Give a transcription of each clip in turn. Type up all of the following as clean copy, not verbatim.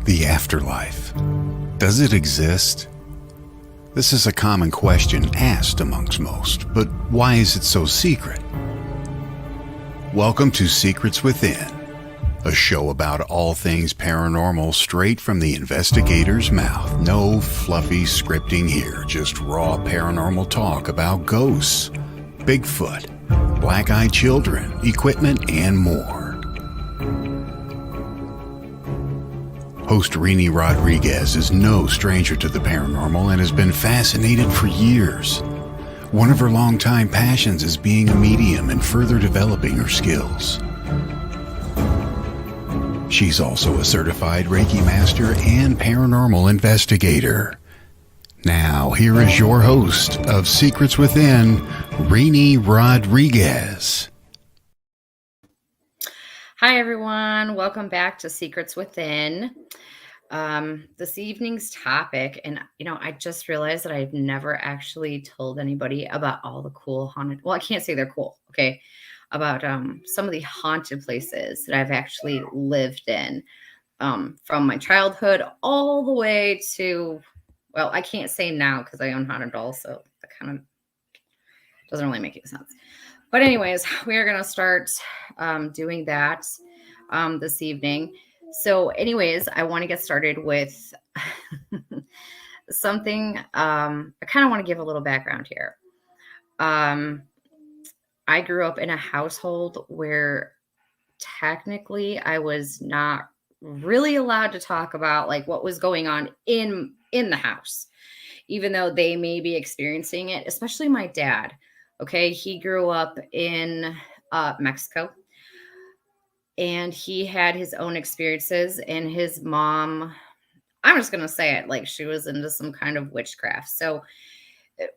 The afterlife. Does it exist? This is a common question asked amongst most, but why is it so secret? Welcome to Secrets Within, a show about all things paranormal straight from the investigator's mouth. No fluffy scripting here, just raw paranormal talk about ghosts, Bigfoot, black-eyed children, equipment, and more. Host Reeni Rodriguez is no stranger to the paranormal and has been fascinated for years. One of her longtime passions is being a medium and further developing her skills. She's also a certified Reiki master and paranormal investigator. Now, here is your host of Secrets Within, Reeni Rodriguez. Hi, everyone. Welcome back to Secrets Within. This evening's topic, and I just realized that I've never actually told anybody about all the cool haunted, well, I can't say they're cool, okay, about some of the haunted places that I've actually lived in, from my childhood all the way to, well, I can't say now because I own haunted dolls, so that kind of doesn't really make any sense. But anyways, we are going to start doing that this evening. So anyways, I want to get started with something. I kind of want to give a little background here. I grew up in a household where technically I was not really allowed to talk about like what was going on in the house, even though they may be experiencing it, especially my dad. Okay, he grew up in Mexico, and he had his own experiences, and his mom, I'm just going to say it, like she was into some kind of witchcraft. So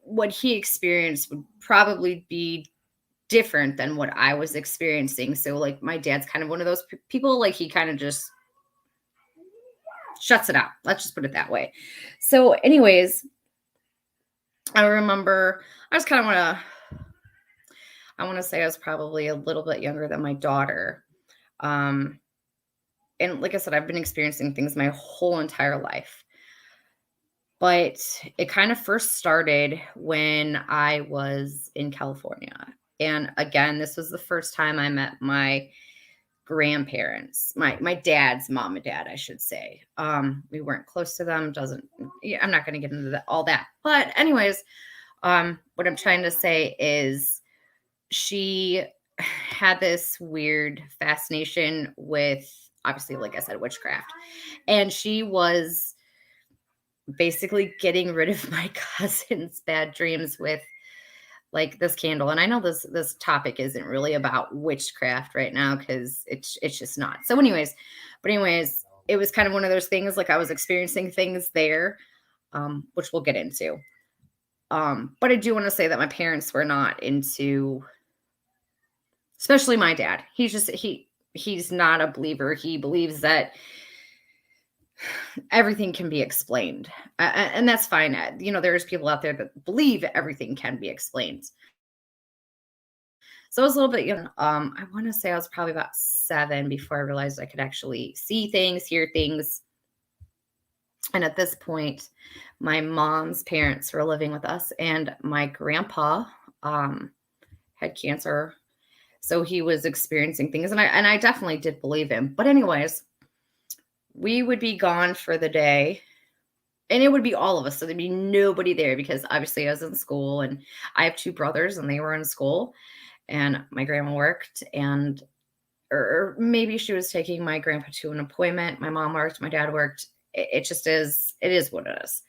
what he experienced would probably be different than what I was experiencing. So like my dad's kind of one of those people, like he kind of just shuts it out. Let's just put it that way. So anyways, I remember I was kind of I want to say I was probably a little bit younger than my daughter. And like I said, I've been experiencing things my whole entire life. But it kind of first started when I was in California. And again, this was the first time I met my grandparents, my dad's mom and dad, I should say. We weren't close to them. I'm not going to get into all that. But anyways, what I'm trying to say is, she had this weird fascination with, obviously, like I said, witchcraft. And she was basically getting rid of my cousin's bad dreams with like this candle. And I know this topic isn't really about witchcraft right now because it's just not. So anyways, it was kind of one of those things, like I was experiencing things there, which we'll get into. But I do want to say that my parents were not into, especially my dad. He's not a believer. He believes that everything can be explained. And that's fine. There's people out there that believe everything can be explained. So I was a little bit, I want to say I was probably about 7 before I realized I could actually see things, hear things. And at this point, my mom's parents were living with us, and my grandpa had cancer. So he was experiencing things, and I definitely did believe him. But anyways, we would be gone for the day, and it would be all of us. So there'd be nobody there because obviously I was in school, and I have 2 brothers, and they were in school, and my grandma worked, or maybe she was taking my grandpa to an appointment. My mom worked, my dad worked. It just is, it is what it is.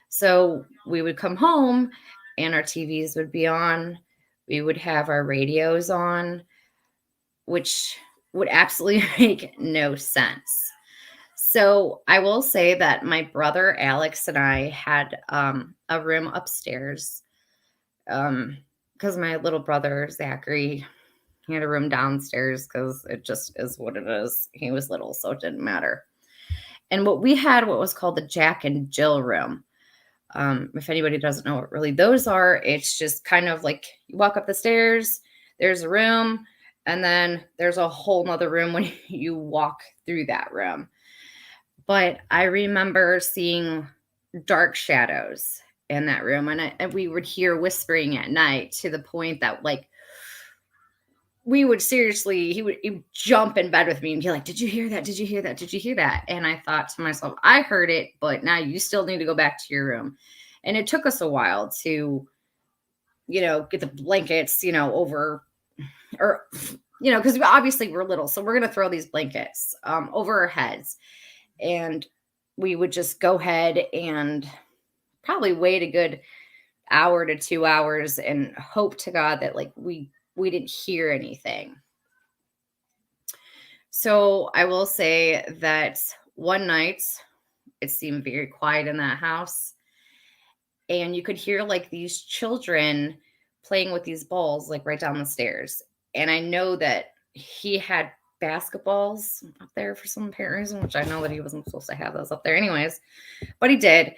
So we would come home, and our TVs would be on. We would have our radios on, which would absolutely make no sense. So I will say that my brother Alex and I had a room upstairs because my little brother Zachary, he had a room downstairs because it just is what it is. He was little, so it didn't matter. And what we had, what was called the Jack and Jill room. If anybody doesn't know what really those are, it's just kind of like you walk up the stairs, there's a room, and then there's a whole nother room when you walk through that room. But I remember seeing dark shadows in that room, and we would hear whispering at night to the point that like we would seriously, he would jump in bed with me and be like, "Did you hear that? Did you hear that? Did you hear that?" And I thought to myself, I heard it, but now you still need to go back to your room. And it took us a while to, get the blankets, over, or, because obviously we're little. So we're going to throw these blankets over our heads. And we would just go ahead and probably wait a good hour to 2 hours and hope to God that like we didn't hear anything. So I will say that one night it seemed very quiet in that house, and you could hear like these children playing with these balls like right down the stairs. And I know that he had basketballs up there for some apparent reason, which I know that he wasn't supposed to have those up there anyways, but he did.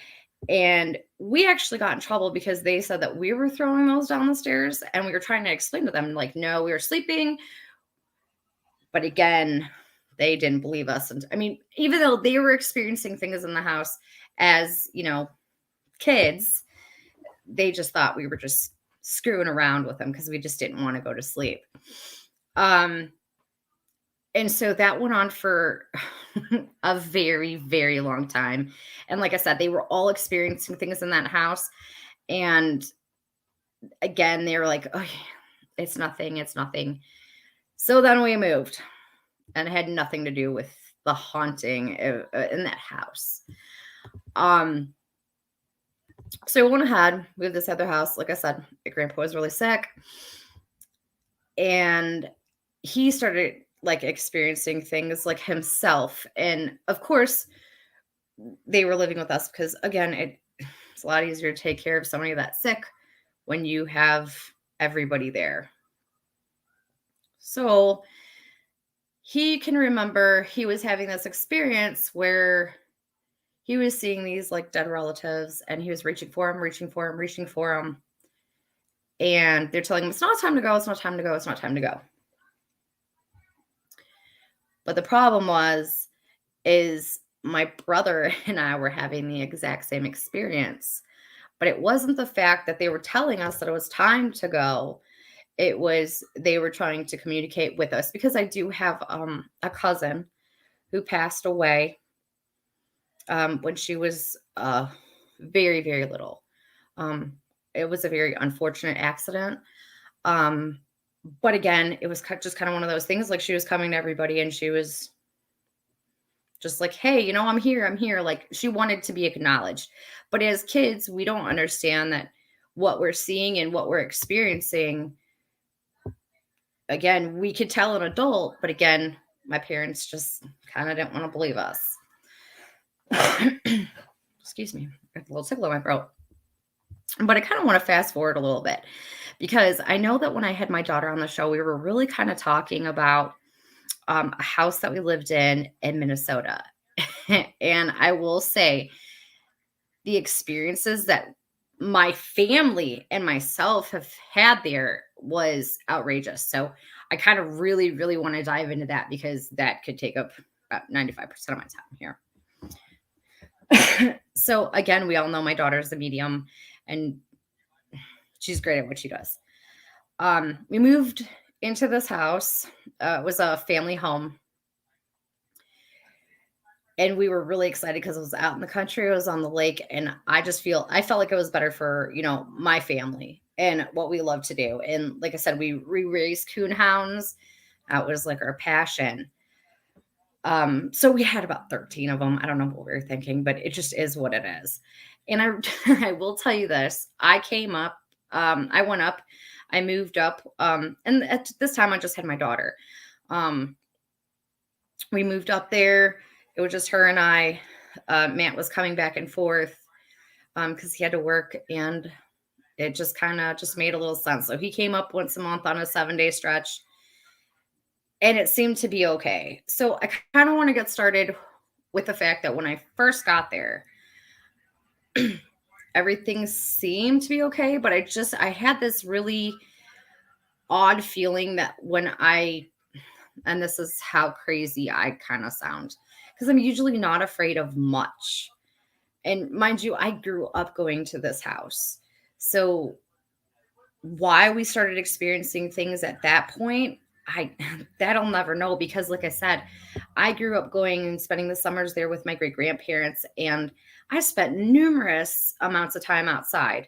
And we actually got in trouble because they said that we were throwing those down the stairs, and we were trying to explain to them, like, no, we were sleeping. But again, they didn't believe us. And I mean, even though they were experiencing things in the house as, kids, they just thought we were just screwing around with them because we just didn't want to go to sleep. And so that went on for a very, very long time. And like I said, they were all experiencing things in that house. And again, they were like, "Oh, it's nothing. It's nothing." So then we moved, and it had nothing to do with the haunting in that house. So we went ahead, we had this other house. Like I said, my grandpa was really sick, and he started like experiencing things like himself. And of course, they were living with us because again, it's a lot easier to take care of somebody that's sick when you have everybody there. So he can remember he was having this experience where he was seeing these like dead relatives, and he was reaching for them. And they're telling him, "It's not time to go. It's not time to go. It's not time to go." But the problem is my brother and I were having the exact same experience. But it wasn't the fact that they were telling us that it was time to go. It was they were trying to communicate with us, because I do have a cousin who passed away when she was very, very little. It was a very unfortunate accident. But again, it was just kind of one of those things, like she was coming to everybody and she was just like, "Hey, I'm here. I'm here." Like she wanted to be acknowledged. But as kids, we don't understand that what we're seeing and what we're experiencing. Again, we could tell an adult, but again, my parents just kind of didn't want to believe us. Excuse me, I have a little tickle in my throat. But I kind of want to fast forward a little bit, because I know that when I had my daughter on the show, we were really kind of talking about a house that we lived in Minnesota. And I will say the experiences that my family and myself have had there was outrageous. So I kind of really, really want to dive into that, because that could take up about 95% of my time here. So again, we all know my daughter's a medium, and she's great at what she does. We moved into this house. It was a family home. And we were really excited because it was out in the country. It was on the lake. And I felt like it was better for, my family and what we love to do. And like I said, we raised coon hounds. That was like our passion. So we had about 13 of them. I don't know what we were thinking, but it just is what it is. And I will tell you this, I went up, I moved up. And at this time I just had my daughter. We moved up there. It was just her and I. Matt was coming back and forth because he had to work, and it just kind of just made a little sense. So he came up once a month on a 7-day stretch, and it seemed to be okay. So I kind of want to get started with the fact that when I first got there, everything seemed to be okay, but I had this really odd feeling that and this is how crazy I kind of sound, because I'm usually not afraid of much. And mind you, I grew up going to this house. So why we started experiencing things at that point, I that I'll never know, because like I said, I grew up going and spending the summers there with my great grandparents, and I spent numerous amounts of time outside.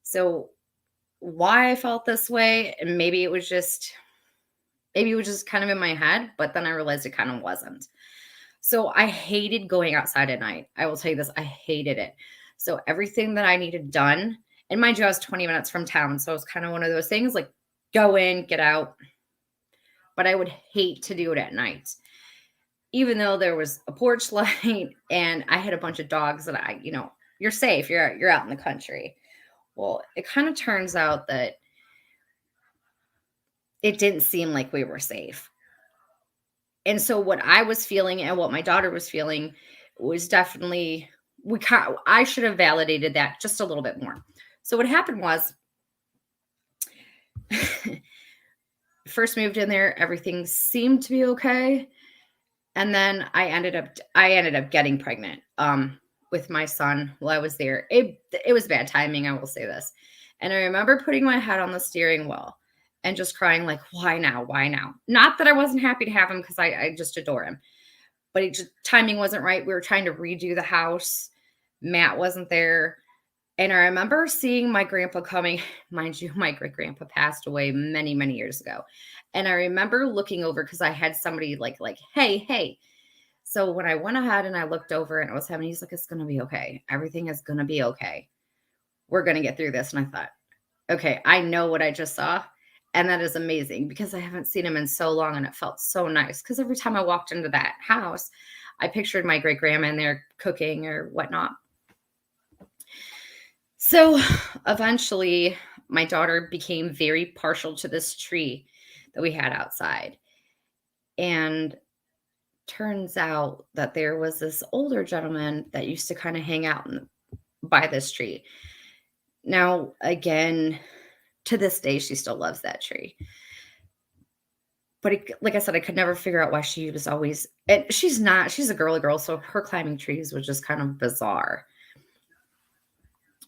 So why I felt this way, and maybe it was just kind of in my head, but then I realized it kind of wasn't. So I hated going outside at night. I will tell you this, I hated it. So everything that I needed done, and mind you, I was 20 minutes from town. So it was kind of one of those things like go in, get out. But I would hate to do it at night, even though there was a porch light and I had a bunch of dogs that you're safe. You're out in the country. Well, it kind of turns out that it didn't seem like we were safe. And so what I was feeling and what my daughter was feeling was definitely I should have validated that just a little bit more. So what happened was first moved in there, everything seemed to be okay. And then I ended up getting pregnant with my son while I was there. It was bad timing, I will say this. And I remember putting my head on the steering wheel and just crying like, why now? Why now? Not that I wasn't happy to have him, because I just adore him. But timing wasn't right. We were trying to redo the house. Matt wasn't there. And I remember seeing my grandpa coming. Mind you, my great grandpa passed away many, many years ago. And I remember looking over because I had somebody like, hey, hey. So when I went ahead and I looked over and it was him, he's like, it's going to be okay. Everything is going to be okay. We're going to get through this. And I thought, okay, I know what I just saw. And that is amazing because I haven't seen him in so long, and it felt so nice because every time I walked into that house, I pictured my great grandma in there cooking or whatnot. So eventually my daughter became very partial to this tree that we had outside. And turns out that there was this older gentleman that used to kind of hang out by this tree. Now, again, to this day, she still loves that tree. But like I said, I could never figure out why she was always, and she's a girly girl, so her climbing trees was just kind of bizarre.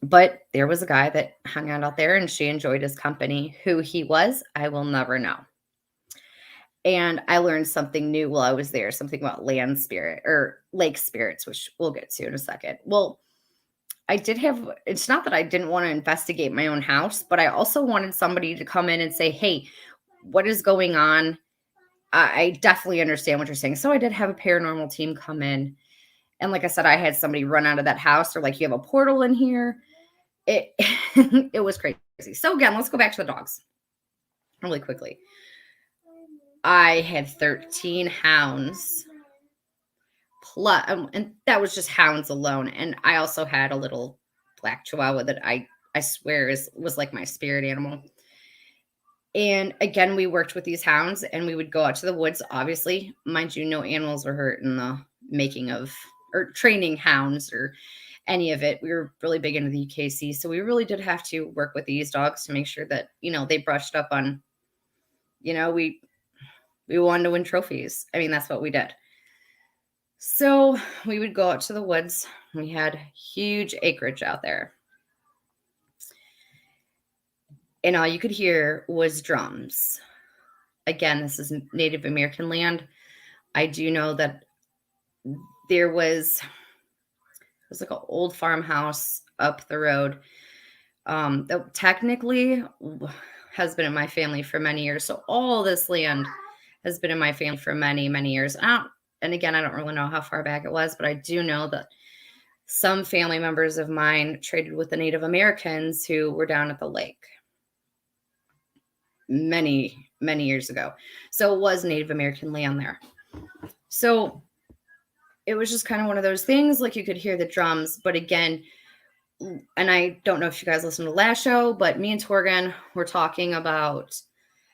But there was a guy that hung out there and she enjoyed his company. Who he was, I will never know. And I learned something new while I was there, something about land spirit or lake spirits, which we'll get to in a second. Well, it's not that I didn't want to investigate my own house, but I also wanted somebody to come in and say, hey, what is going on? I definitely understand what you're saying. So I did have a paranormal team come in. And like I said, I had somebody run out of that house. They're like, you have a portal in here. It, it was crazy. So again, let's go back to the dogs really quickly. I had 13 hounds plus, and that was just hounds alone. And I also had a little black chihuahua that I swear was like my spirit animal. And again, we worked with these hounds and we would go out to the woods. Obviously, mind you, no animals were hurt in the making of or training hounds or any of it. We were really big into the UKC. So we really did have to work with these dogs to make sure that, they brushed up on, we wanted to win trophies. I mean, that's what we did. So we would go out to the woods. We had huge acreage out there. And all you could hear was drums. Again, this is Native American land. I do know that there was like an old farmhouse up the road that technically has been in my family for many years. So all this land has been in my family for many, many years. And again, I don't really know how far back it was, but I do know that some family members of mine traded with the Native Americans who were down at the lake many, many years ago. So it was Native American land there. So it was just kind of one of those things, like you could hear the drums, but again, and I don't know if you guys listened to the last show, but me and Torgan were talking about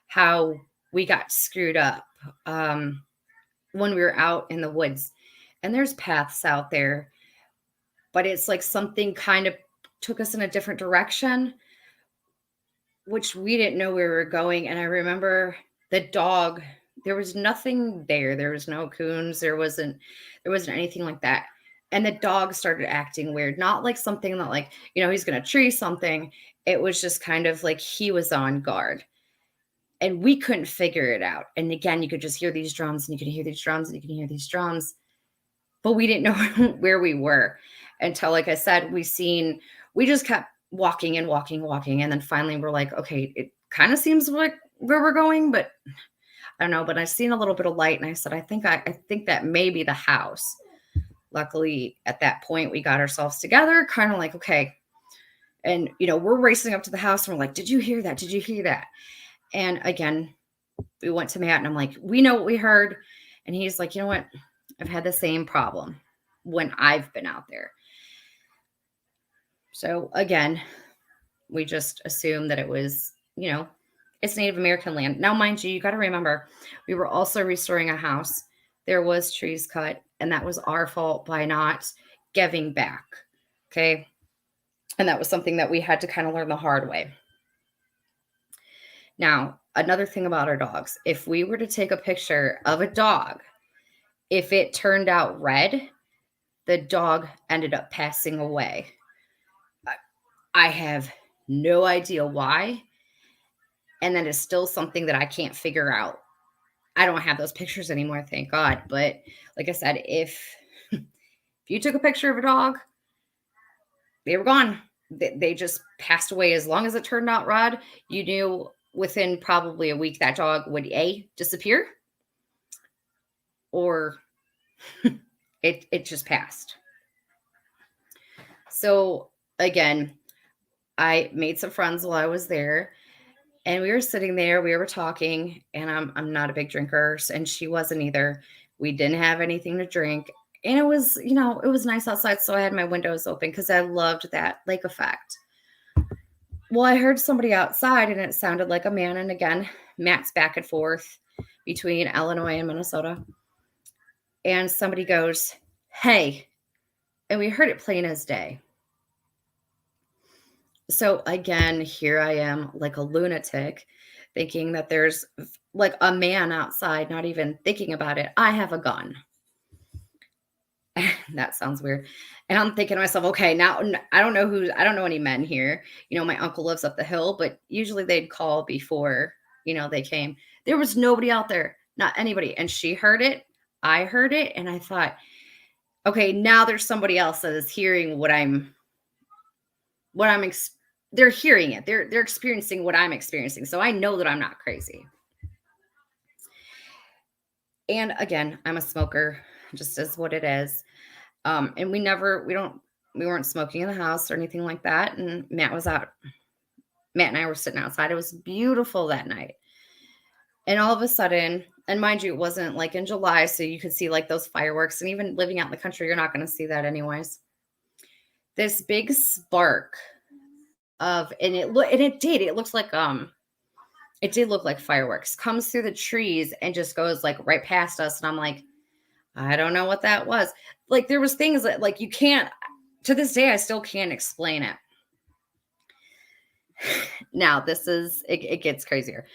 how we got screwed up when we were out in the woods. And there's paths out there, but it's like something kind of took us in a different direction, which we didn't know where we were going. And I remember the dog, there was nothing there. There was no coons. There wasn't anything like that. And the dog started acting weird, not like something that like, he's going to tree something. It was just kind of like he was on guard and we couldn't figure it out. And again, you could just hear these drums and you could hear these drums and you could hear these drums, but we didn't know where we were until, like I said, we just kept walking and walking. And then finally we're like, okay, it kind of seems like where we're going, but I don't know. But I seen a little bit of light and I said, I think that may be the house. Luckily at that point we got ourselves together, kind of like, okay. And, we're racing up to the house and we're like, did you hear that? Did you hear that? And again, we went to Matt and I'm like, we know what we heard. And he's like, you know what? I've had the same problem when I've been out there. So again, we just assumed that it was, it's Native American land. Now, mind you, you got to remember, we were also restoring a house. There was trees cut, and that was our fault by not giving back. Okay. And that was something that we had to kind of learn the hard way. Now, another thing about our dogs, if we were to take a picture of a dog, if it turned out red, the dog ended up passing away. I have no idea why. And that is still something that I can't figure out. I don't have those pictures anymore, thank God. But like I said, if you took a picture of a dog, they were gone. They just passed away. As long as it turned out red, you knew within probably a week that dog would disappear, or it just passed. So again, I made some friends while I was there, and we were sitting there, we were talking, and I'm not a big drinker, and she wasn't either. We didn't have anything to drink, and it was, it was nice outside, so I had my windows open because I loved that lake effect. Well, I heard somebody outside, and it sounded like a man, and again, Matt's back and forth between Illinois and Minnesota, and somebody goes, "Hey," and we heard it plain as day. So again, here I am like a lunatic thinking that there's like a man outside, not even thinking about it. I have a gun. That sounds weird. And I'm thinking to myself, okay, now I don't know any men here. My uncle lives up the hill, but usually they'd call before, they came. There was nobody out there, not anybody. And she heard it. I heard it. And I thought, okay, now there's somebody else that is hearing they're hearing it. They're experiencing what I'm experiencing. So I know that I'm not crazy. And again, I'm a smoker, just as what it is. And we weren't smoking in the house or anything like that. And Matt and I were sitting outside. It was beautiful that night. And all of a sudden, and mind you, it wasn't like in July, so you could see like those fireworks, and even living out in the country, you're not going to see that anyways. This big spark it did look like fireworks, comes through the trees and just goes like right past us. And I'm like, I don't know what that was. Like there was things that like you can't, to this day, I still can't explain it. Now it gets crazier.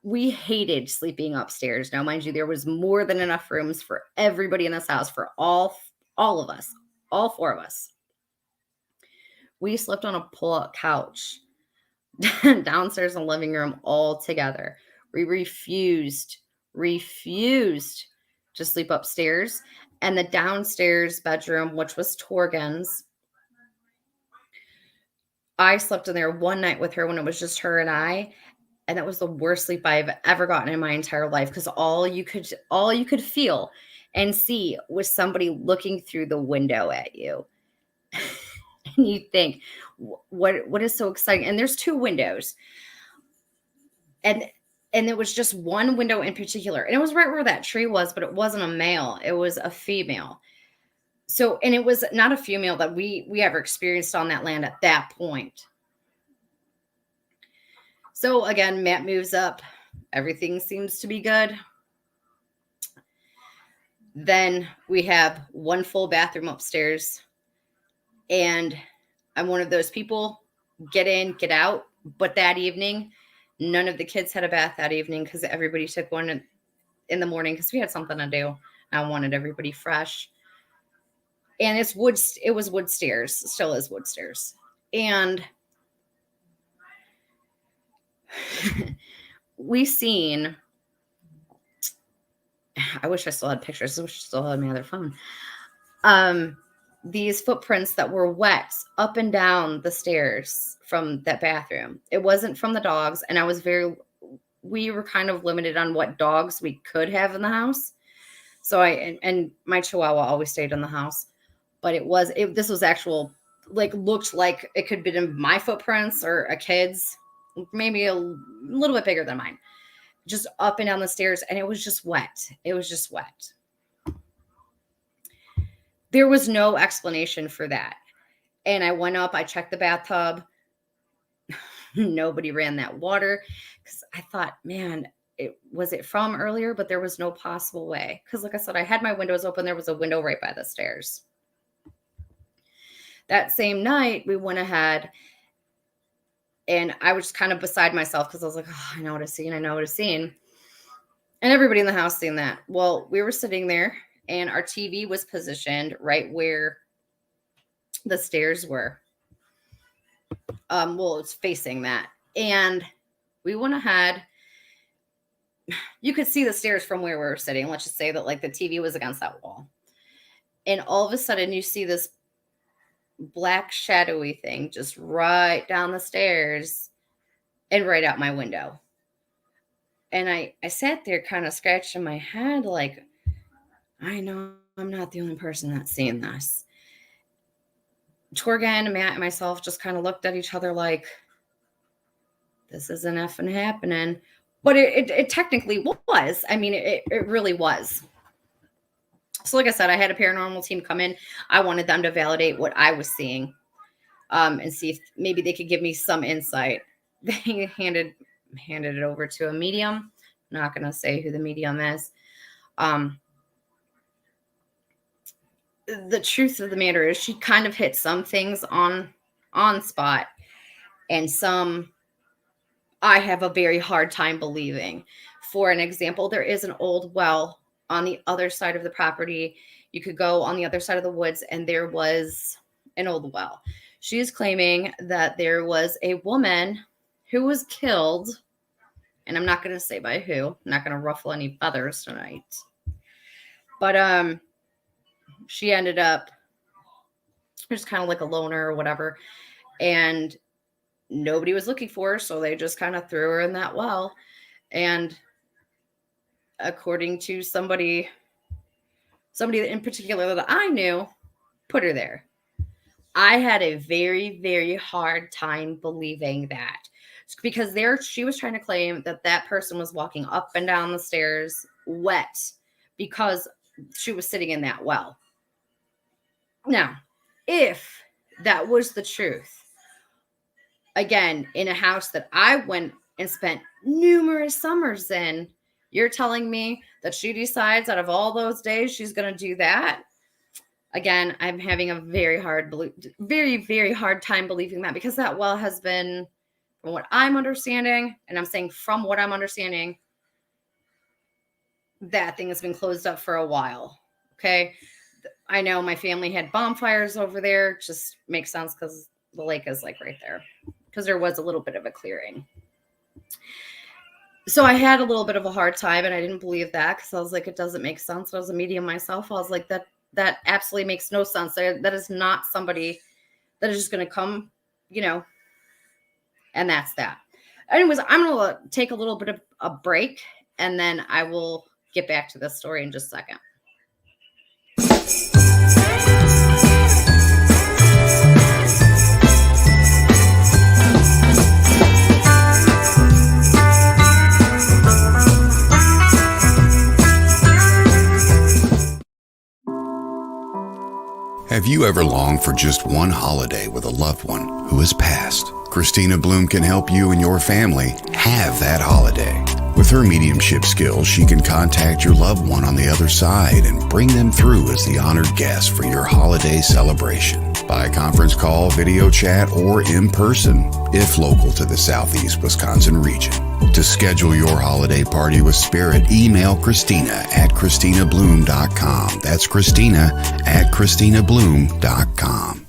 We hated sleeping upstairs. Now, mind you, there was more than enough rooms for everybody in this house, for all of us, all four of us. We slept on a pull-out couch downstairs in the living room all together. We refused to sleep upstairs. And the downstairs bedroom, which was Torgan's, I slept in there one night with her when it was just her and I. And that was the worst sleep I've ever gotten in my entire life, because all you could feel and see was somebody looking through the window at you. And you think, what is so exciting? And there's two windows. And And it was just one window in particular. And it was right where that tree was, but it wasn't a male. It was a female. So, and it was not a female that we ever experienced on that land at that point. So again, Matt moves up. Everything seems to be good. Then we have one full bathroom upstairs. And I'm one of those people, get in, get out. But that evening, none of the kids had a bath that evening because everybody took one in the morning because we had something to do. I wanted everybody fresh. And it was wood stairs, still is wood stairs. And we seen, I wish I still had pictures. I wish I still had my other phone. These footprints that were wet up and down the stairs from that bathroom. It wasn't from the dogs. And we were kind of limited on what dogs we could have in the house. So and my Chihuahua always stayed in the house. But this was actual, like, looked like it could have been my footprints or a kid's, maybe a little bit bigger than mine, just up and down the stairs. And it was just wet. It was just wet. There was no explanation for that. And I went up, I checked the bathtub. Nobody ran that water because I thought, man, was it from earlier? But there was no possible way. Because like I said, I had my windows open. There was a window right by the stairs. That same night, we went ahead and I was kind of beside myself because I was like, oh, I know what I've seen. I know what I've seen. And everybody in the house seen that. Well, we were sitting there and our TV was positioned right where the stairs were. It's facing that. And we went ahead. You could see the stairs from where we were sitting. Let's just say that like the TV was against that wall. And all of a sudden you see this black shadowy thing just right down the stairs and right out my window. And I sat there kind of scratching my head like, I know I'm not the only person that's seeing this. Torgan, Matt, and myself just kind of looked at each other like, this isn't effing happening. But it technically was. I mean, it really was. So like I said, I had a paranormal team come in. I wanted them to validate what I was seeing and see if maybe they could give me some insight. They handed it over to a medium. I'm not going to say who the medium is. The truth of the matter is she kind of hit some things on spot and some I have a very hard time believing. For an example, there is an old well on the other side of the property. You could go on the other side of the woods and there was an old well. She is claiming that there was a woman who was killed, and I'm not going to say by who. I'm not going to ruffle any feathers tonight. But she ended up just kind of like a loner or whatever, and nobody was looking for her, so they just kind of threw her in that well. And according to somebody in particular that I knew, put her there. I had a very, very hard time believing that, because she was trying to claim that person was walking up and down the stairs wet because she was sitting in that well. Now, if that was the truth, again, in a house that I went and spent numerous summers in, you're telling me that she decides out of all those days she's going to do that? Again, I'm having a very, very hard time believing that, because that well has been, from what I'm understanding, and I'm saying from what I'm understanding, that thing has been closed up for a while. Okay. I know my family had bonfires over there. Just makes sense because the lake is like right there, because there was a little bit of a clearing. So I had a little bit of a hard time, and I didn't believe that because I was like, it doesn't make sense. I was a medium myself. I was like, that absolutely makes no sense. That is not somebody that is just going to come, and that's that. Anyways, I'm going to take a little bit of a break, and then I will get back to this story in just a second. Have you ever longed for just one holiday with a loved one who has passed? Christina Bloom can help you and your family have that holiday. With her mediumship skills, she can contact your loved one on the other side and bring them through as the honored guest for your holiday celebration. By conference call, video chat, or in person, if local to the Southeast Wisconsin region. To schedule your holiday party with Spirit, email Christina at ChristinaBloom.com. That's Christina at ChristinaBloom.com.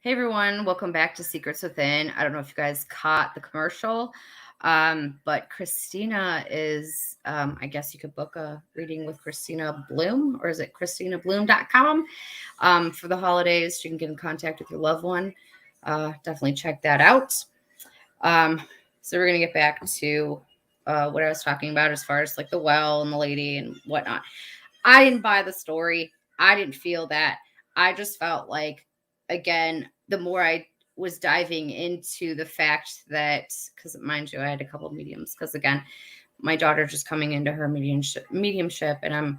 Hey everyone, welcome back to Secrets Within. I don't know if you guys caught the commercial, but Christina is, I guess you could book a reading with Christina Bloom, or is it ChristinaBloom.com? For the holidays, you can get in contact with your loved one. Definitely check that out. So we're going to get back to what I was talking about as far as like the well and the lady and whatnot. I didn't buy the story. I didn't feel that. I just felt like, again, the more I was diving into the fact that, because mind you, I had a couple of mediums, because again, my daughter just coming into her mediumship, and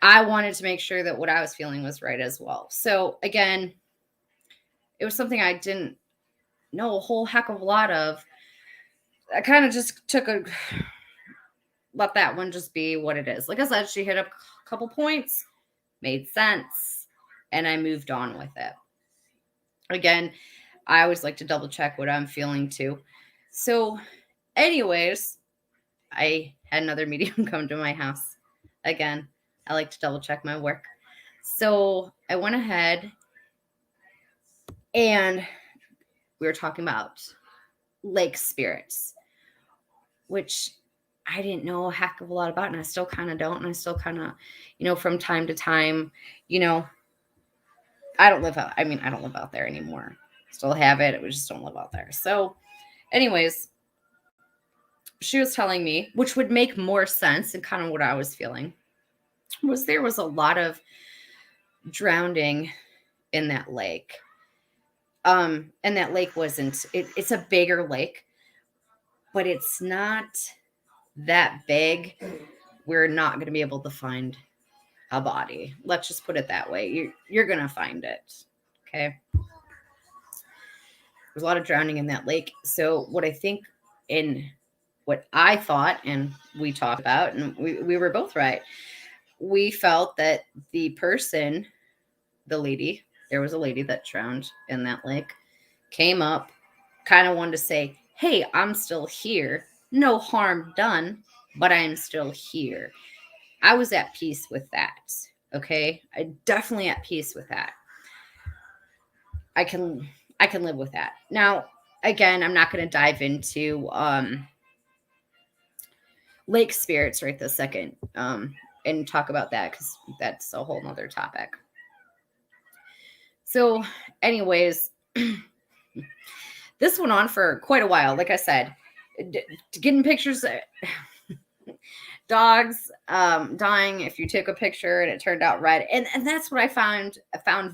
I wanted to make sure that what I was feeling was right as well. So again, it was something I didn't know a whole heck of a lot of. I kind of just let that one just be what it is. Like I said, she hit up a couple points, made sense, and I moved on with it. Again, I always like to double check what I'm feeling too. So anyways, I had another medium come to my house. Again, I like to double check my work. So I went ahead and we were talking about lake spirits, which I didn't know a heck of a lot about, and I still kind of don't. And I still kind of, from time to time, I don't live out there anymore. Still have it. We just don't live out there. So anyways, she was telling me, which would make more sense and kind of what I was feeling, was there was a lot of drowning in that lake. And that lake wasn't, it's a bigger lake, but it's not that big. We're not going to be able to find a body. Let's just put it that way. You're going to find it. Okay. There's a lot of drowning in that lake. So what I thought, and we talked about, and we were both right. We felt that the person, the lady, there was a lady that drowned in that lake, came up, kind of wanted to say, hey, I'm still here. No harm done, but I'm still here. I was at peace with that. Okay. I definitely at peace with that. I can live with that. Now, again, I'm not going to dive into, lake spirits right this second, and talk about that, because that's a whole nother topic. So anyways, this went on for quite a while. Like I said, getting pictures, dogs dying if you took a picture and it turned out red. And that's what I found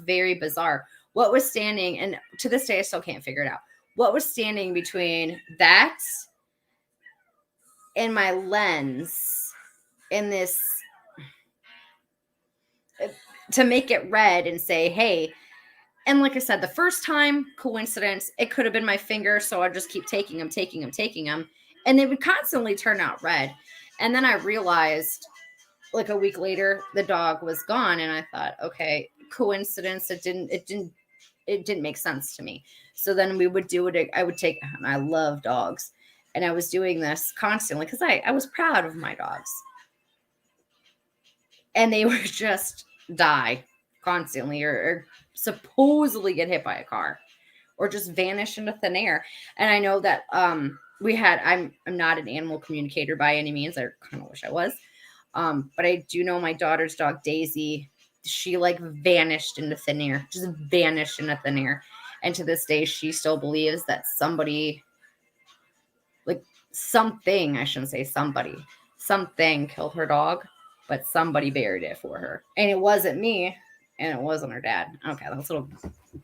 very bizarre. What was standing, and to this day, I still can't figure it out. What was standing between that and my lens in this, to make it red and say, hey, and like I said, the first time, coincidence, it could have been my finger. So I just keep taking them. And they would constantly turn out red. And then I realized like a week later, the dog was gone. And I thought, okay, coincidence. It didn't make sense to me. So then we would do it. I would take, and I love dogs. And I was doing this constantly because I was proud of my dogs. And they would just die constantly, or supposedly get hit by a car, or just vanish into thin air. And I know that I'm not an animal communicator by any means. I kind of wish I was. But I do know my daughter's dog, Daisy, she like vanished into thin air, just vanished into thin air. And to this day, she still believes that somebody, like something, I shouldn't say something killed her dog, but somebody buried it for her. And it wasn't me. and it wasn't her dad. Okay, that's a little,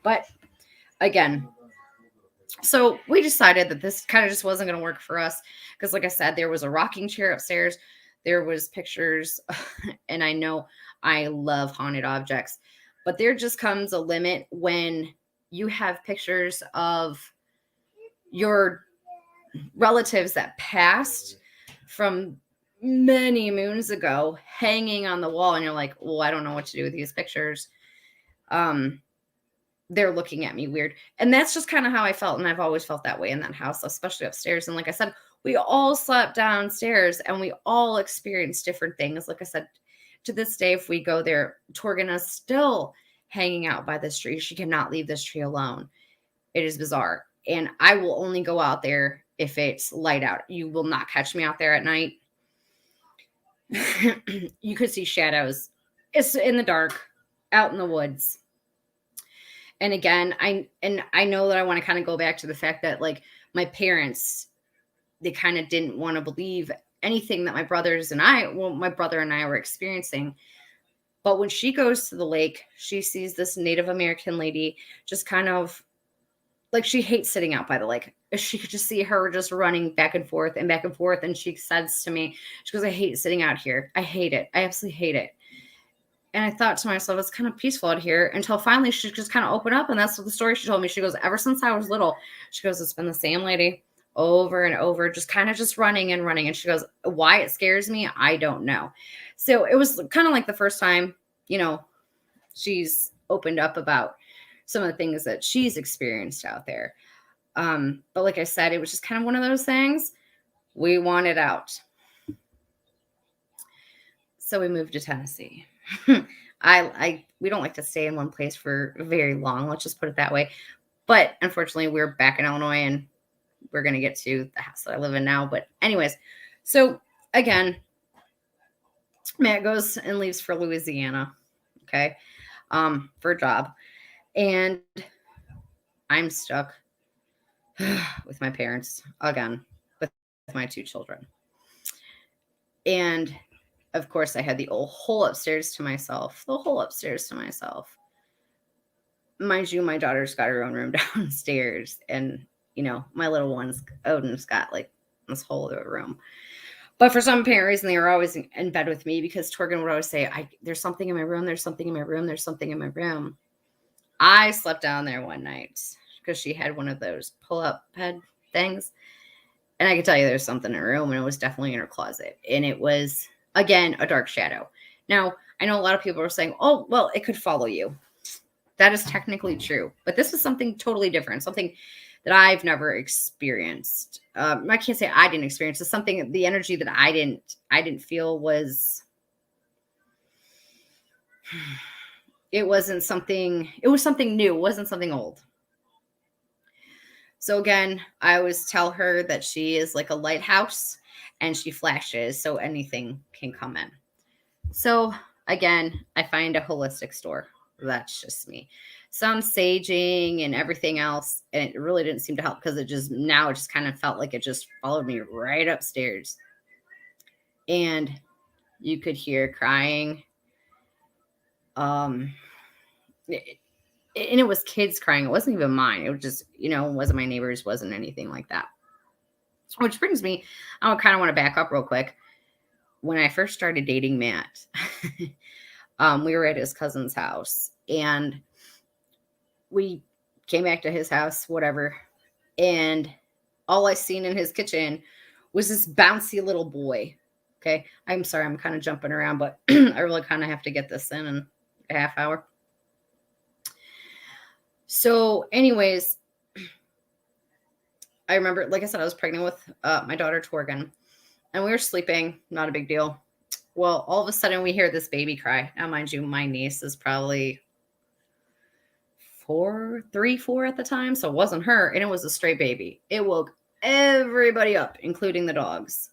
but again, so we decided that this kind of just wasn't going to work for us because, like I said, there was a rocking chair upstairs. There was pictures, and I know I love haunted objects, but there just comes a limit when you have pictures of your relatives that passed from many moons ago hanging on the wall, and you're like, well, I don't know what to do with these pictures. They're looking at me weird. And that's just kind of how I felt. And I've always felt that way in that house, especially upstairs. And like I said, we all slept downstairs and we all experienced different things. Like I said, to this day, if we go there, Torgan is still hanging out by this tree. She cannot leave this tree alone. It is bizarre. And I will only go out there if it's light out. You will not catch me out there at night. You could see shadows. It's in the dark, out in the woods. And again, I know that I want to kind of go back to the fact that, like, my parents, they kind of didn't want to believe anything that my brother and I were experiencing. But when she goes to the lake, she sees this Native American lady just kind of like, she hates sitting out by the lake. She could just see her just running back and forth and back and forth. And she says to me, she goes, I hate sitting out here. I hate it. I absolutely hate it. And I thought to myself, it's kind of peaceful out here, until finally she just kind of opened up. And that's what the story she told me. She goes, ever since I was little, she goes, it's been the same lady over and over, just kind of just running and running. And she goes, why it scares me, I don't know. So it was kind of like the first time, she's opened up about some of the things that she's experienced out there. But like I said, it was just kind of one of those things. We wanted out. So we moved to Tennessee. We don't like to stay in one place for very long. Let's just put it that way. But unfortunately, we're back in Illinois, and we're going to get to the house that I live in now. But anyways, so again, Matt goes and leaves for Louisiana. Okay. For a job. And I'm stuck with my parents again, with my two children. And of course, I had the whole upstairs to myself. Mind you, my daughter's got her own room downstairs. And, my little one's, Odin's got like this whole other room. But for some apparent reason, they were always in bed with me, because Torgan would always say, there's something in my room. There's something in my room. There's something in my room. I slept down there one night because she had one of those pull-up bed things. And I could tell you there's something in her room, and it was definitely in her closet. And it was, again, a dark shadow. Now, I know a lot of people are saying, oh, well, it could follow you. That is technically true. But this was something totally different, something that I've never experienced. I can't say I didn't experience. It's something, the energy that I didn't feel was, it was something new. It wasn't something old. So again, I always tell her that she is like a lighthouse, and she flashes so anything can come in. So again, I find a holistic store. That's just me. Some saging and everything else. And it really didn't seem to help, because it just kind of felt like it just followed me right upstairs. And you could hear crying. And it was kids crying. It wasn't even mine. It was just, wasn't my neighbors, wasn't anything like that. Which brings me, I kind of want to back up real quick. When I first started dating Matt, we were at his cousin's house, and we came back to his house, whatever. And all I seen in his kitchen was this bouncy little boy. Okay. I'm sorry, I'm kind of jumping around, but I really kind of have to get this in a half hour. So anyways, I remember, like I said, I was pregnant with my daughter, Torgan, and we were sleeping. Not a big deal. Well, all of a sudden we hear this baby cry. Now, mind you, my niece is probably 4 at the time. So it wasn't her, and it was a stray baby. It woke everybody up, including the dogs.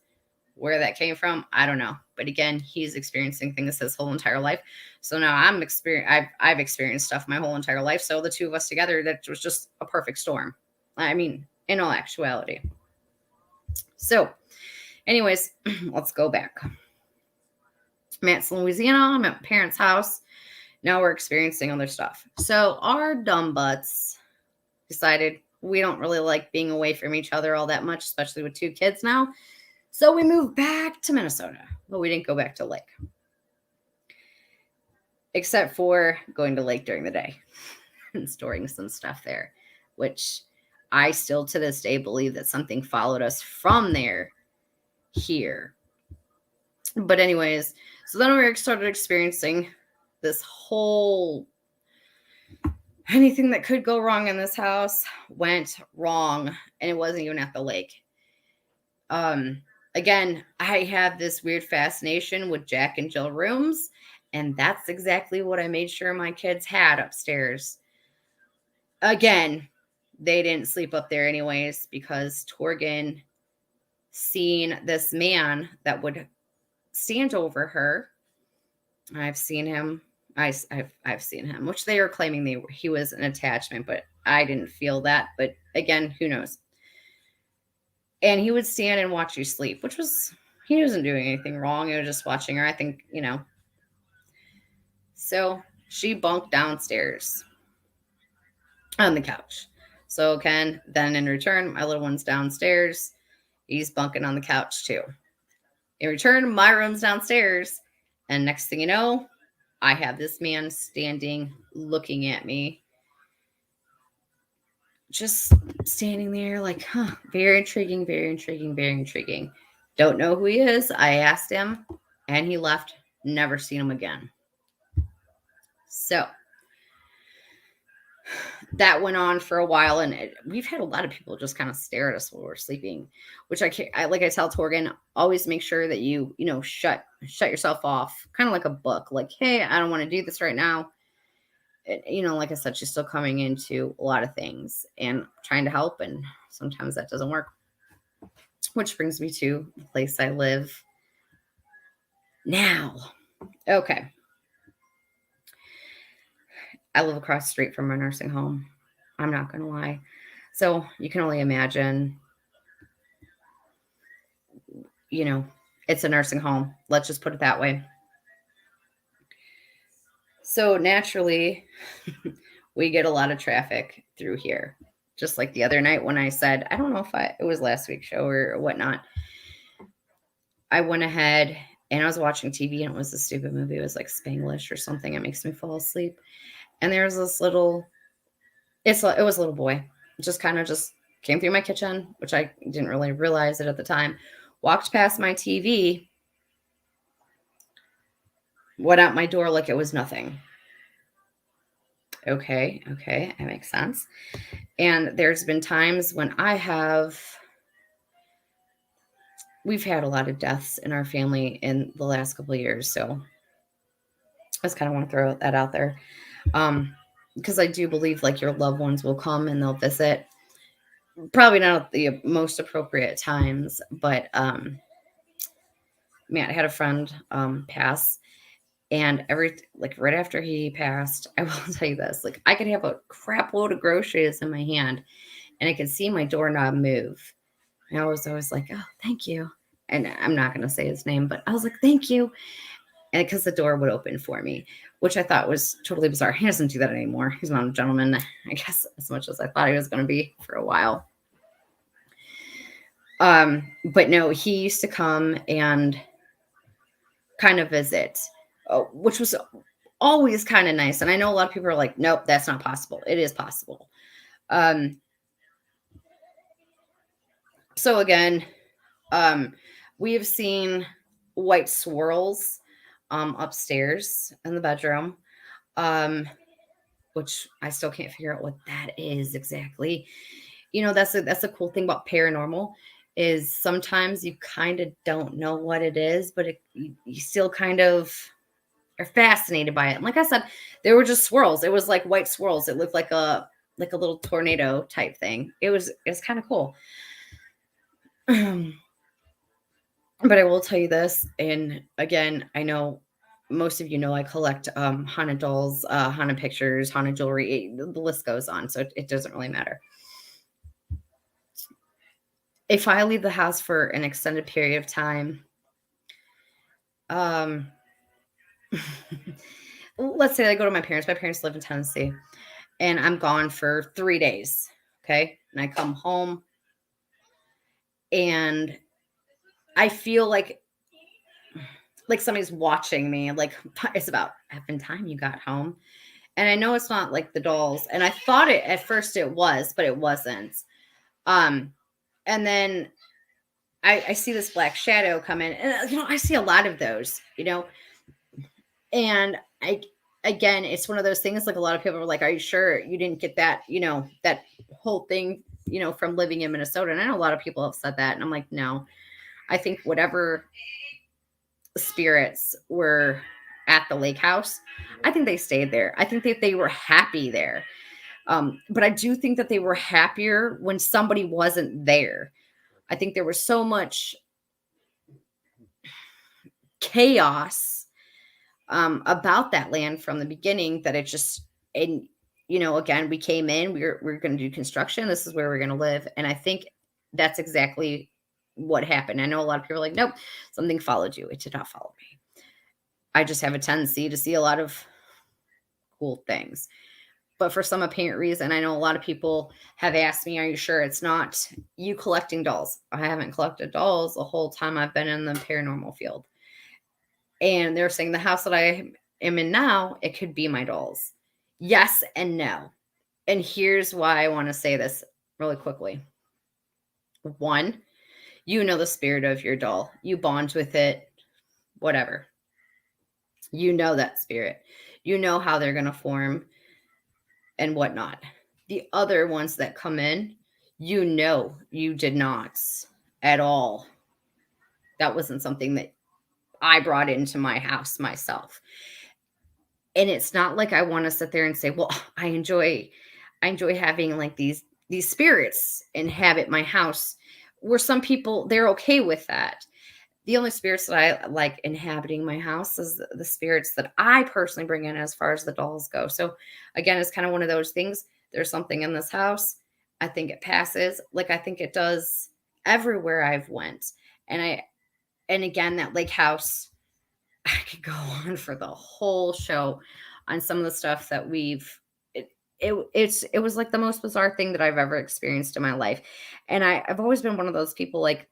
Where that came from, I don't know. But again, he's experiencing things his whole entire life. So now I've experienced stuff my whole entire life. So the two of us together, that was just a perfect storm. I mean, in all actuality. So anyways, let's go back. Matt's in Louisiana. I'm at my parents' house. Now we're experiencing other stuff. So our dumb butts decided we don't really like being away from each other all that much, especially with 2 kids now. So we moved back to Minnesota, but we didn't go back to Lake, except for going to Lake during the day and storing some stuff there, which I still to this day believe that something followed us from there here. But anyways, so then we started experiencing this whole anything that could go wrong in this house went wrong, and it wasn't even at the lake. Again, I have this weird fascination with Jack and Jill rooms, and that's exactly what I made sure my kids had upstairs. Again, they didn't sleep up there anyways because Torgan seen this man that would stand over her. I've seen him. I've seen him, which they are claiming he was an attachment, but I didn't feel that. But again, who knows? And he would stand and watch you sleep, which was, he wasn't doing anything wrong. He was just watching her. I think, So she bunked downstairs on the couch. So Ken, then in return, my little one's downstairs. He's bunking on the couch too. In return, my room's downstairs. And next thing you know, I have this man standing, looking at me. Just standing there like, very intriguing, very intriguing, very intriguing. Don't know who he is. I asked him and he left. Never seen him again. So that went on for a while, and we've had a lot of people just kind of stare at us while we're sleeping, which I like I tell Torgan, always make sure that you shut yourself off, kind of like a book, like, hey, I don't want to do this right now. Like I said, she's still coming into a lot of things and trying to help, and sometimes that doesn't work. Which brings me to the place I live now. Okay. I live across the street from a nursing home. I'm not going to lie. So you can only imagine, it's a nursing home. Let's just put it that way. So naturally, we get a lot of traffic through here. Just like the other night when I said, I don't know if it was last week's show or whatnot. I went ahead and I was watching TV, and it was a stupid movie. It was like Spanglish or something. It makes me fall asleep. And there's this it was a little boy. Just came through my kitchen, which I didn't really realize it at the time. Walked past my TV, went out my door like it was nothing. Okay, that makes sense. And there's been times when we've had a lot of deaths in our family in the last couple of years. So I just kind of want to throw that out there. Because I do believe like your loved ones will come and they'll visit. Probably not at the most appropriate times, but man, I had a friend pass, and right after he passed, I will tell you this, like I could have a crap load of groceries in my hand and I could see my doorknob move. And I was always like, oh, thank you. And I'm not going to say his name, but I was like, thank you. And because the door would open for me, which I thought was totally bizarre. He doesn't do that anymore. He's not a gentleman, I guess, as much as I thought he was going to be for a while. But no, he used to come and kind of visit, which was always kind of nice. And I know a lot of people are like, nope, that's not possible. It is possible. So again, we have seen white swirls upstairs in the bedroom, which I still can't figure out what that is exactly. That's a cool thing about paranormal is sometimes you kind of don't know what it is, but you still kind of are fascinated by it. And like I said, there were just swirls. It was like white swirls. It looked like a little tornado type thing. It was kind of cool. But I will tell you this, and again, I know most of you know I collect haunted dolls, haunted pictures, haunted jewelry. The list goes on, so it doesn't really matter. If I leave the house for an extended period of time, let's say I go to my parents. My parents live in Tennessee, and I'm gone for 3 days. Okay. And I come home and I feel like somebody's watching me. Like, it's about effing time you got home. And I know it's not like the dolls. And I thought it at first it was, but it wasn't. And then I see this black shadow come in, and I see a lot of those, and again, it's one of those things. Like, a lot of people are like, "Are you sure you didn't get that? That whole thing, from living in Minnesota?" And I know a lot of people have said that, and I'm like, no. I think whatever spirits were at the lake house, I think they stayed there. I think that they were happy there. But I do think that they were happier when somebody wasn't there. I think there was so much chaos about that land from the beginning that it just, and again, we came in, we're going to do construction. This is where we're going to live. And I think that's exactly what happened. I know a lot of people are like, nope, something followed you. It did not follow me. I just have a tendency to see a lot of cool things. But for some apparent reason, I know a lot of people have asked me, are you sure it's not you collecting dolls? I haven't collected dolls the whole time I've been in the paranormal field. And they're saying the house that I am in now, it could be my dolls. Yes and no. And here's why I want to say this really quickly. One, the spirit of your doll. You bond with it, whatever. You know that spirit. You know how they're going to form and whatnot. The other ones that come in, you did not at all. That wasn't something that I brought into my house myself. And it's not like I want to sit there and say, well, I enjoy having like these spirits inhabit my house, where some people, they're okay with that. The only spirits that I like inhabiting my house is the spirits that I personally bring in as far as the dolls go. So again, it's kind of one of those things. There's something in this house. I think it passes. Like, I think it does everywhere I've went. And again, that lake house, I could go on for the whole show on some of the stuff that it was like the most bizarre thing that I've ever experienced in my life. And I've always been one of those people, like,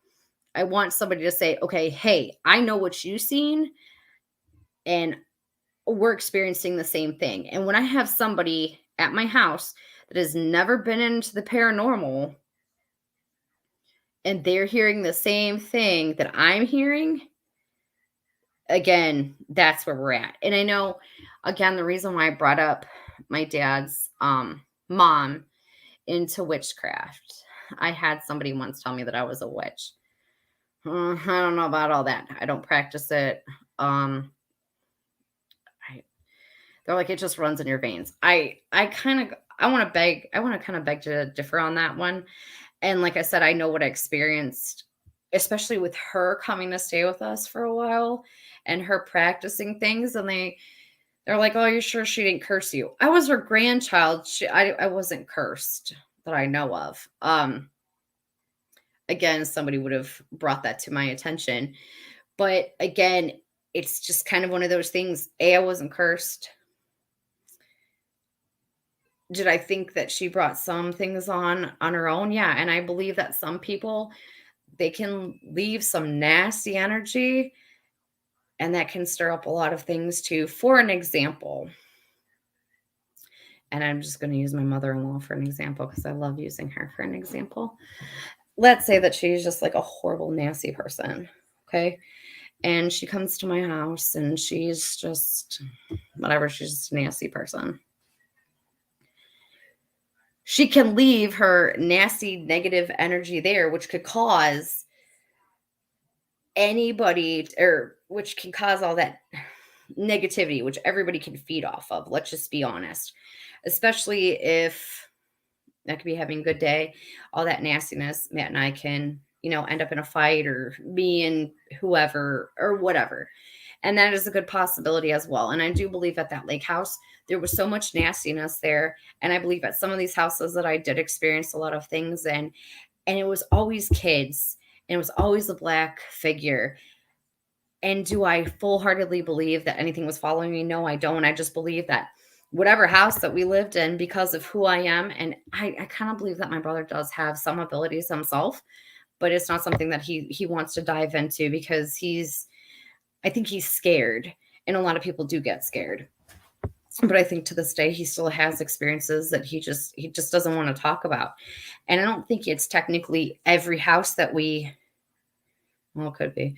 I want somebody to say, okay, hey, I know what you've seen, and we're experiencing the same thing. And when I have somebody at my house that has never been into the paranormal and they're hearing the same thing that I'm hearing, again, that's where we're at. And I know, again, the reason why I brought up my dad's mom into witchcraft, I had somebody once tell me that I was a witch. I don't know about all that. I don't practice it. They're like, it just runs in your veins. I want to kind of beg to differ on that one. And like I said, I know what I experienced, especially with her coming to stay with us for a while and her practicing things. And they're like, oh, you're sure she didn't curse you? I was her grandchild. I wasn't cursed that I know of. Again, somebody would have brought that to my attention. But again, it's just kind of one of those things. I wasn't cursed. Did I think that she brought some things on her own? Yeah. And I believe that some people, they can leave some nasty energy, and that can stir up a lot of things too. For an example, and I'm just going to use my mother-in-law for an example because I love using her for an example. Let's say that she's just like a horrible, nasty person. Okay. And she comes to my house and she's just whatever. She's just a nasty person. She can leave her nasty, negative energy there, which could cause anybody, or which can cause all that negativity, which everybody can feed off of. Let's just be honest. Especially if that could be having a good day, all that nastiness, Matt and I can, end up in a fight, or me and whoever or whatever. And that is a good possibility as well. And I do believe at that lake house, there was so much nastiness there. And I believe at some of these houses that I did experience a lot of things, and it was always kids, and it was always a black figure. And do I full-heartedly believe that anything was following me? No, I don't. I just believe that whatever house that we lived in, because of who I am, and I kind of believe that my brother does have some abilities himself, but it's not something that he wants to dive into because I think he's scared, and a lot of people do get scared. But I think to this day he still has experiences that he just doesn't want to talk about. And I don't think it's technically every house that well, it could be.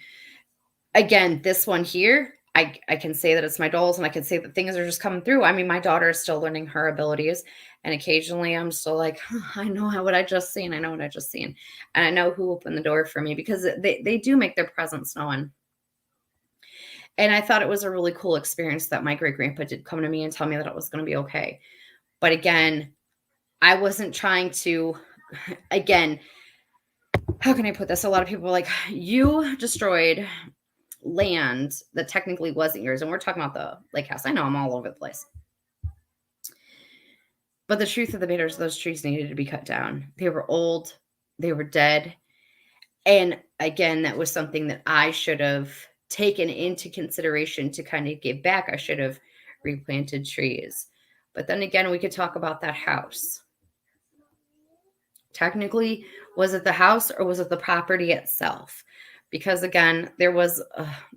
Again, this one here, I can say that it's my dolls, and I can say that things are just coming through. I mean, my daughter is still learning her abilities, and occasionally I'm still like, I know what I just seen. I know what I just seen. And I know who opened the door for me, because they do make their presence known. And I thought it was a really cool experience that my great grandpa did come to me and tell me that it was going to be okay. But again, I wasn't trying to, again, how can I put this? A lot of people are like, you destroyed land that technically wasn't yours. And we're talking about the lake house. I know I'm all over the place. But the truth of the matter is those trees needed to be cut down. They were old. They were dead. And again, that was something that I should have taken into consideration to kind of give back. I should have replanted trees. But then again, we could talk about that house. Technically, was it the house or was it the property itself? Because again, there was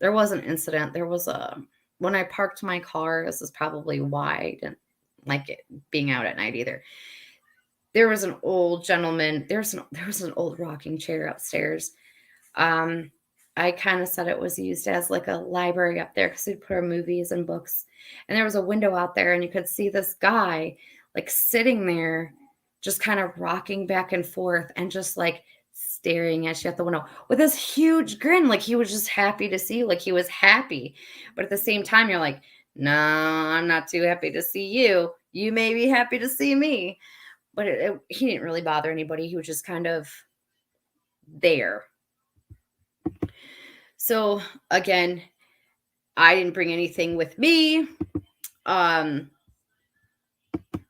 an incident. There was when I parked my car, this is probably why I didn't like it being out at night either. There was an old gentleman. There was an old rocking chair upstairs. I kind of said it was used as like a library up there because we'd put our movies and books. And there was a window out there, and you could see this guy like sitting there, just kind of rocking back and forth and just like staring at you at the window with this huge grin. Like he was just happy to see you, like he was happy. But at the same time, you're like, no, I'm not too happy to see you. You may be happy to see me. But he didn't really bother anybody. He was just kind of there. So again, I didn't bring anything with me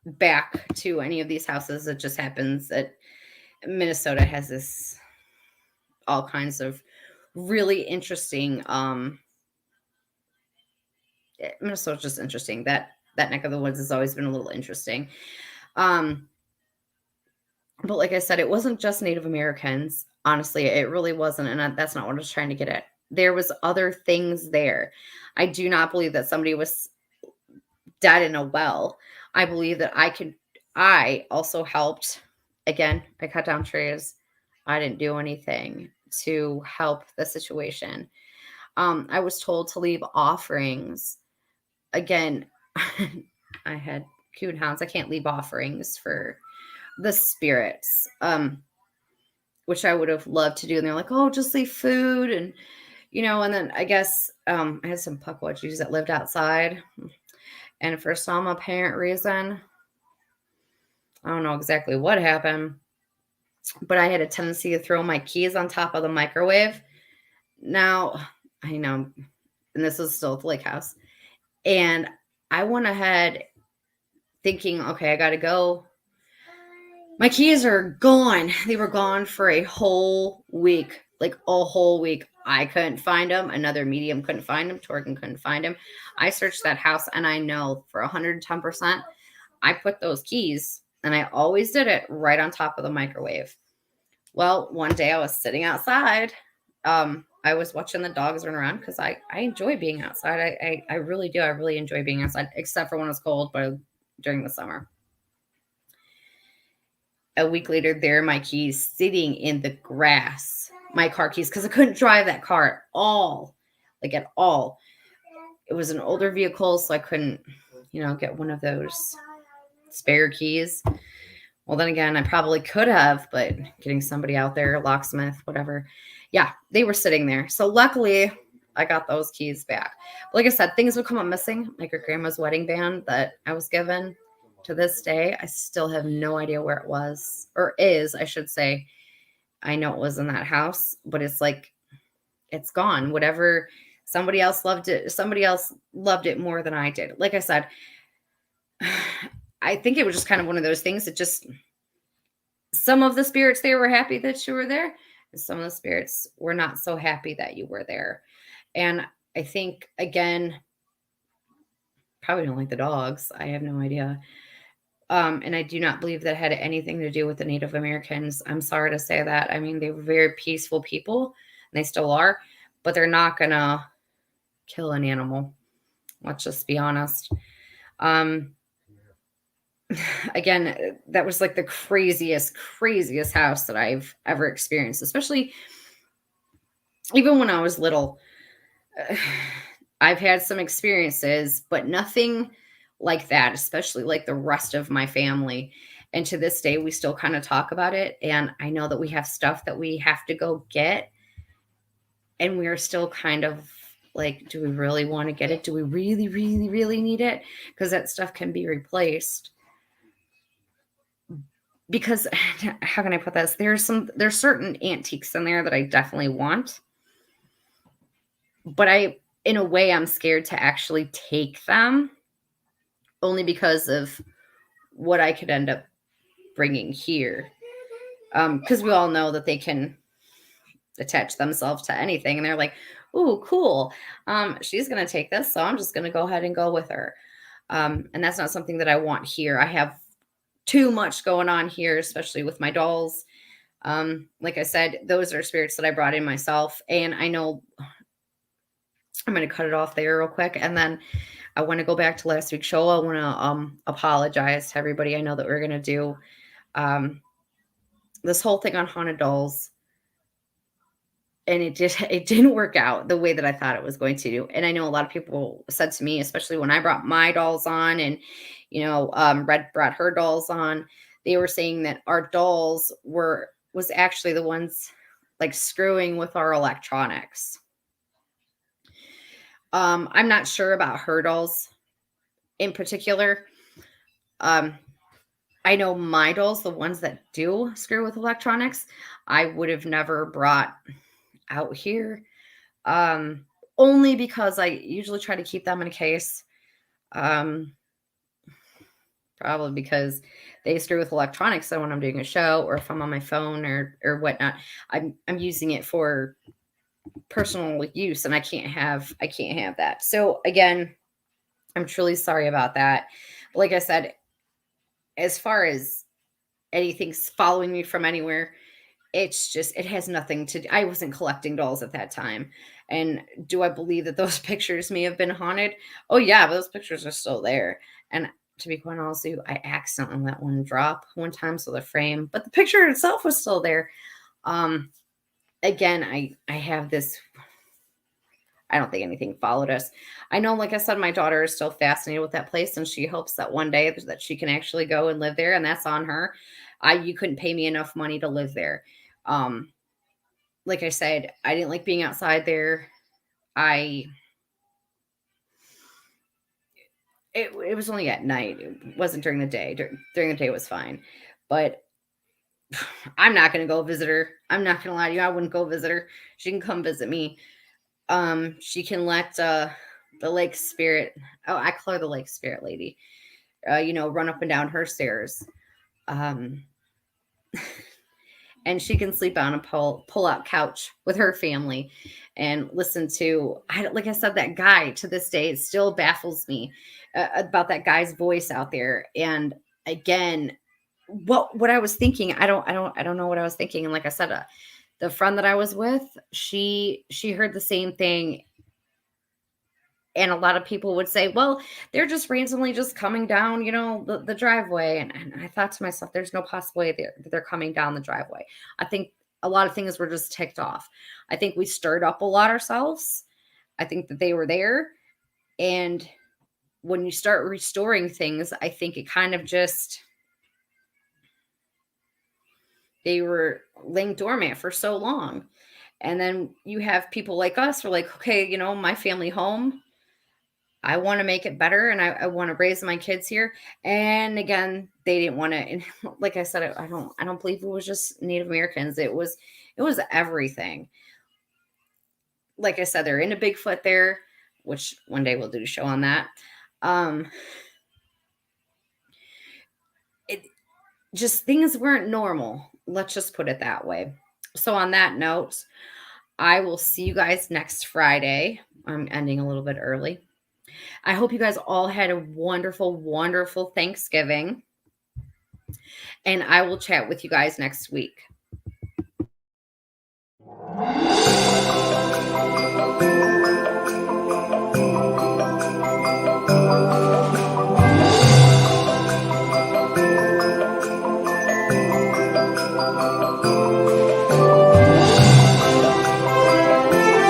back to any of these houses. It just happens that Minnesota has this all kinds of really interesting Minnesota's just interesting. That neck of the woods has always been a little interesting. But like I said, it wasn't just Native Americans. Honestly, it really wasn't. And that's not what I was trying to get at. There was other things there. I do not believe that somebody was dead in a well. I believe that I also helped. Again, I cut down trees. I didn't do anything to help the situation. I was told to leave offerings. Again, I had coon hounds. I can't leave offerings for the spirits, which I would have loved to do. And they're like, oh, just leave food. And, and then I guess I had some puckwudgies that lived outside. And for some apparent reason, I don't know exactly what happened, but I had a tendency to throw my keys on top of the microwave. Now, I know, and this is still at the lake house. And I went ahead thinking, okay, I got to go. My keys are gone. They were gone for a whole week, like a whole week. I couldn't find them. Another medium couldn't find them. Torgan couldn't find them. I searched that house, and I know for 110%, I put those keys, and I always did it right on top of the microwave. Well, one day I was sitting outside. I was watching the dogs run around because I enjoy being outside. I really do. I really enjoy being outside, except for when it's cold, but during the summer. A week later, there are my keys sitting in the grass. My car keys, because I couldn't drive that car at all. It was an older vehicle, so I couldn't, get one of those spare keys. Well, then again, I probably could have, but getting somebody out there, locksmith, whatever. Yeah, they were sitting there. So luckily, I got those keys back. But like I said, things would come up missing. Like your grandma's wedding band that I was given. To this day, I still have no idea where it was, or is, I should say. I know it was in that house, but it's like, it's gone. Whatever, somebody else loved it. Somebody else loved it more than I did. Like I said, I think it was just kind of one of those things that just, some of the spirits there were happy that you were there, and some of the spirits were not so happy that you were there. And I think, again, probably don't like the dogs. I have no idea. And I do not believe that had anything to do with the Native Americans. I'm sorry to say that. I mean, they were very peaceful people, and they still are, but they're not going to kill an animal. Let's just be honest. Um, again, that was like the craziest house that I've ever experienced, especially even when I was little. I've had some experiences, but nothing like that, especially like the rest of my family. And to this day, we still kind of talk about it. And I know that we have stuff that we have to go get. And we are still kind of like, do we really want to get it? Do we really need it? Because that stuff can be replaced. Because how can I put this? There's certain antiques in there that I definitely want. But in a way, I'm scared to actually take them, only because of what I could end up bringing here. Because we all know that they can attach themselves to anything, and they're like, "Ooh, cool. She's gonna take this, so I'm just gonna go ahead and go with her." And that's not something that I want here. I have too much going on here, especially with my dolls. Like I said, those are spirits that I brought in myself, and I know I'm going to cut it off there real quick, and then I want to go back to last week's show. I want to apologize to everybody. I know that we're going to do this whole thing on haunted dolls, and it didn't work out the way that I thought it was going to do. And I know a lot of people said to me, especially when I brought my dolls on, and Red brought her dolls on, they were saying that our dolls was actually the ones like screwing with our electronics. I'm not sure about her dolls in particular. I know my dolls, the ones that do screw with electronics, I would have never brought out here. Only because I usually try to keep them in a case. Probably because they screw with electronics. So when I'm doing a show, or if I'm on my phone or whatnot, I'm using it for personal use, and I can't have that. So again, I'm truly sorry about that. But like I said, as far as anything's following me from anywhere, it has nothing to do. I wasn't collecting dolls at that time. And do I believe that those pictures may have been haunted? Oh yeah, but those pictures are still there. And to be quite honest with you, I accidentally let one drop one time, so the frame, but the picture itself was still there. Again, I have this, I don't think anything followed us. I know, like I said, my daughter is still fascinated with that place, and she hopes that one day that she can actually go and live there, and that's on her. You couldn't pay me enough money to live there. Like I said, I didn't like being outside there. It was only at night. It wasn't during the day. During the day was fine. But I'm not going to go visit her. I'm not going to lie to you. I wouldn't go visit her. She can come visit me. She can let the lake spirit, oh, I call her the lake spirit lady, run up and down her stairs. And she can sleep on a pull out couch with her family and listen to, like I said, that guy. To this day, it still baffles me about that guy's voice out there. And again, what I was thinking, I don't know what I was thinking. And like I said, the friend that I was with, she heard the same thing. And a lot of people would say, well, they're just randomly just coming down, the driveway. And I thought to myself, there's no possible way that they're coming down the driveway. I think a lot of things were just ticked off. I think we stirred up a lot ourselves. I think that they were there. And when you start restoring things, I think it kind of just, they were laying dormant for so long. And then you have people like us who are like, okay, my family home, I want to make it better, and I want to raise my kids here. And again, they didn't want to. And like I said, I don't believe it was just Native Americans. It was everything. Like I said, they're into Bigfoot there, which one day we'll do a show on that. It just, things weren't normal. Let's just put it that way. So on that note, I will see you guys next Friday. I'm ending a little bit early. I hope you guys all had a wonderful, wonderful Thanksgiving. And I will chat with you guys next week.